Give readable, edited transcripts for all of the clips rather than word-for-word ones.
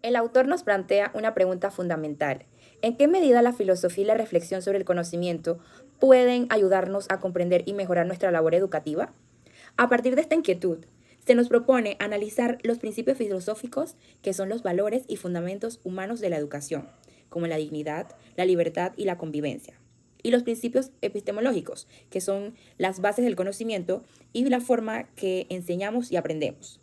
El autor nos plantea una pregunta fundamental. ¿En qué medida la filosofía y la reflexión sobre el conocimiento pueden ayudarnos a comprender y mejorar nuestra labor educativa? A partir de esta inquietud, se nos propone analizar los principios filosóficos que son los valores y fundamentos humanos de la educación, como la dignidad, la libertad y la convivencia, y los principios epistemológicos, que son las bases del conocimiento y la forma que enseñamos y aprendemos.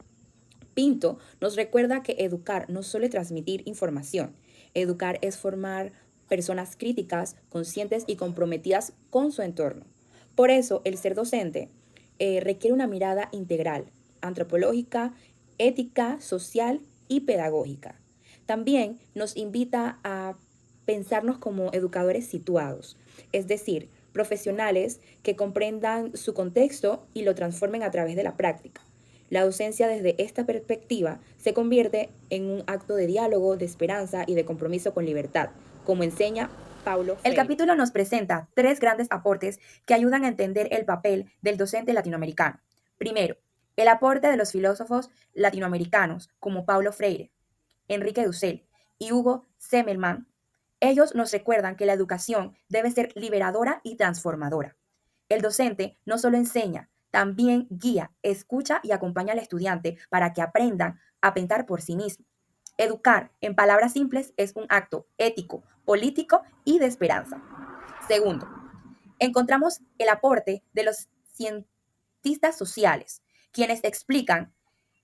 Pinto nos recuerda que educar no solo es transmitir información, educar es formar personas críticas, conscientes y comprometidas con su entorno. Por eso, el ser docente requiere una mirada integral, antropológica, ética, social y pedagógica. También nos invita a pensarnos como educadores situados, es decir, profesionales que comprendan su contexto y lo transformen a través de la práctica. La docencia desde esta perspectiva se convierte en un acto de diálogo, de esperanza y de compromiso con libertad, como enseña Paulo Freire. El capítulo nos presenta tres grandes aportes que ayudan a entender el papel del docente latinoamericano. Primero, el aporte de los filósofos latinoamericanos como Paulo Freire, Enrique Dussel y Hugo Semmelmann. Ellos nos recuerdan que la educación debe ser liberadora y transformadora. El docente no solo enseña, también guía, escucha y acompaña al estudiante para que aprendan a pensar por sí mismo. Educar, en palabras simples, es un acto ético, político y de esperanza. Segundo, encontramos el aporte de los cientistas sociales, quienes explican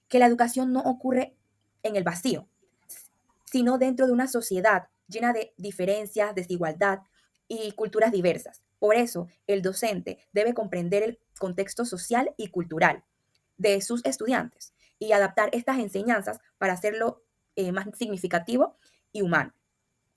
que la educación no ocurre en el vacío, sino dentro de una sociedad llena de diferencias, desigualdad y culturas diversas. Por eso, el docente debe comprender el contexto social y cultural de sus estudiantes y adaptar estas enseñanzas para hacerlo más significativo y humano.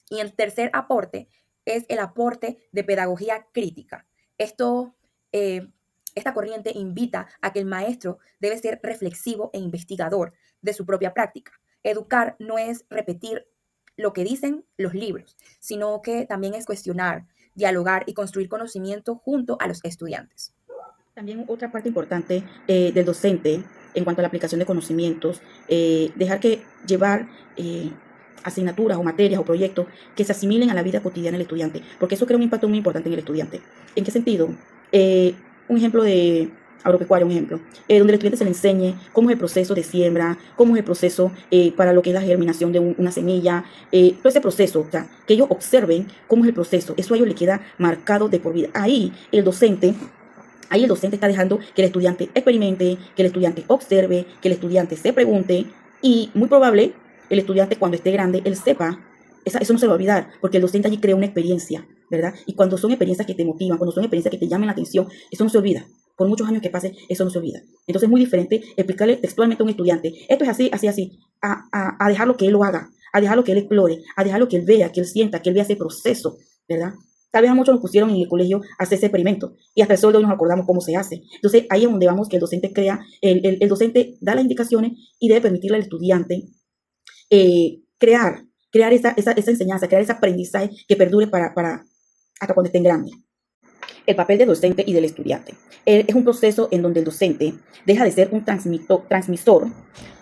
Y el tercer aporte es el aporte de pedagogía crítica. Esto, eh, esta corriente invita a que el maestro debe ser reflexivo e investigador de su propia práctica. Educar no es repetir lo que dicen los libros, sino que también es cuestionar, dialogar y construir conocimiento junto a los estudiantes. También otra parte importante del docente en cuanto a la aplicación de conocimientos, dejar que llevar asignaturas o materias o proyectos que se asimilen a la vida cotidiana del estudiante, porque eso crea un impacto muy importante en el estudiante. ¿En qué sentido? Un ejemplo de agropecuario, un ejemplo, donde el estudiante se le enseñe cómo es el proceso de siembra, cómo es el proceso para lo que es la germinación de una semilla, todo ese proceso, o sea, que ellos observen cómo es el proceso, eso a ellos le queda marcado de por vida. Ahí el docente está dejando que el estudiante experimente, que el estudiante observe, que el estudiante se pregunte y muy probable el estudiante cuando esté grande, él sepa, eso no se va a olvidar, porque el docente allí crea una experiencia, ¿verdad? Y cuando son experiencias que te motivan, cuando son experiencias que te llaman la atención, eso no se olvida. Por muchos años que pase, eso no se olvida. Entonces es muy diferente explicarle textualmente a un estudiante, esto es así, así, así, a dejarlo que él lo haga, a dejarlo que él explore, a dejarlo que él vea, que él sienta, que él vea ese proceso, ¿verdad? Tal vez a muchos nos pusieron en el colegio a hacer ese experimento y hasta el sol de hoy nos acordamos cómo se hace. Entonces ahí es donde vamos que el docente crea, el docente da las indicaciones y debe permitirle al estudiante crear esa enseñanza, crear ese aprendizaje que perdure para hasta cuando estén grandes. El papel del docente y del estudiante. Es un proceso en donde el docente deja de ser un transmisor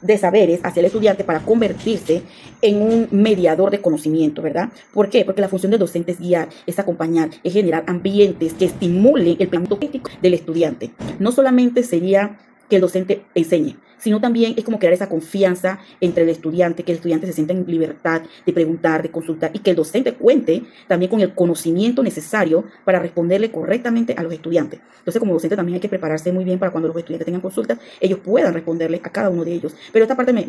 de saberes hacia el estudiante para convertirse en un mediador de conocimiento, ¿verdad? ¿Por qué? Porque la función del docente es guiar, es acompañar, es generar ambientes que estimulen el pensamiento crítico del estudiante. No solamente sería que el docente enseñe, sino también es como crear esa confianza entre el estudiante, que el estudiante se sienta en libertad de preguntar, de consultar y que el docente cuente también con el conocimiento necesario para responderle correctamente a los estudiantes. Entonces, como docente también hay que prepararse muy bien para cuando los estudiantes tengan consultas, ellos puedan responderle a cada uno de ellos. Pero esta parte me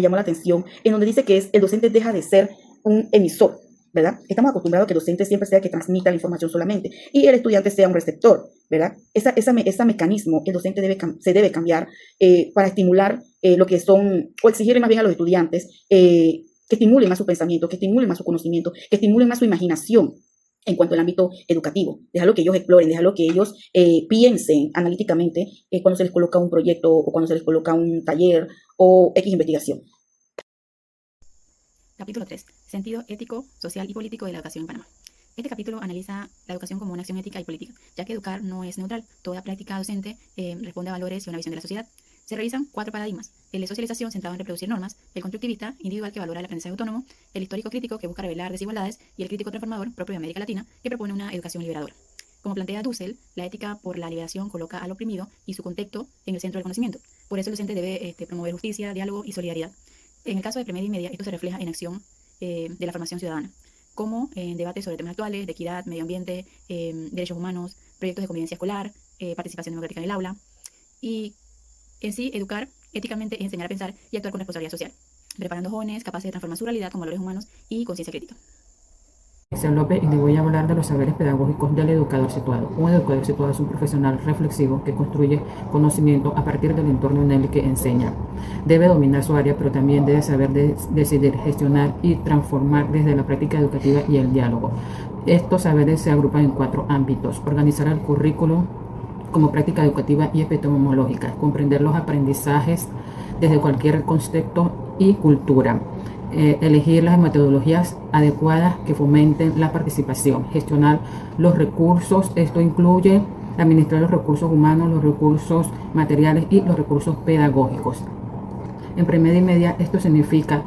llamó la atención, en donde dice que el docente deja de ser un emisor, ¿verdad? Estamos acostumbrados a que el docente siempre sea el que transmita la información solamente y el estudiante sea un receptor, ¿verdad? Ese mecanismo el docente se debe cambiar para estimular lo que son, o exigirle más bien a los estudiantes que estimulen más su pensamiento, que estimulen más su conocimiento, que estimulen más su imaginación en cuanto al ámbito educativo. Dejarlo que ellos exploren, dejarlo que ellos piensen analíticamente cuando se les coloca un proyecto o cuando se les coloca un taller o X investigación. Capítulo 3. Sentido ético, social y político de la educación en Panamá. Este capítulo analiza la educación como una acción ética y política, ya que educar no es neutral. Toda práctica docente responde a valores y una visión de la sociedad. Se revisan 4 paradigmas: el de socialización centrado en reproducir normas, el constructivista individual que valora el aprendizaje autónomo, el histórico crítico que busca revelar desigualdades y el crítico transformador propio de América Latina que propone una educación liberadora. Como plantea Dussel, la ética por la liberación coloca al oprimido y su contexto en el centro del conocimiento. Por eso el docente debe promover justicia, diálogo y solidaridad. En el caso de Premedia y Media, esto se refleja en acción de la formación ciudadana, como en debates sobre temas actuales, de equidad, medio ambiente, derechos humanos, proyectos de convivencia escolar, participación democrática en el aula, y en sí educar éticamente es enseñar a pensar y actuar con responsabilidad social, preparando jóvenes capaces de transformar su realidad con valores humanos y conciencia crítica. López, y le voy a hablar de los saberes pedagógicos del educador situado. Un educador situado es un profesional reflexivo que construye conocimiento a partir del entorno en el que enseña. Debe dominar su área, pero también debe saber decidir, gestionar y transformar desde la práctica educativa y el diálogo. Estos saberes se agrupan en 4 ámbitos: organizar el currículo como práctica educativa y epistemológica, comprender los aprendizajes desde cualquier contexto y cultura, elegir las metodologías adecuadas que fomenten la participación, gestionar los recursos. Esto incluye administrar los recursos humanos, los recursos materiales y los recursos pedagógicos. En Premedia y Media esto significa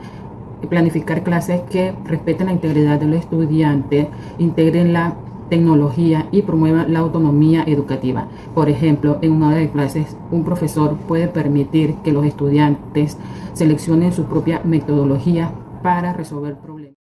planificar clases que respeten la integridad del estudiante, integren la tecnología y promuevan la autonomía educativa. Por ejemplo, en una hora de clases, un profesor puede permitir que los estudiantes seleccionen su propia metodología para resolver problemas.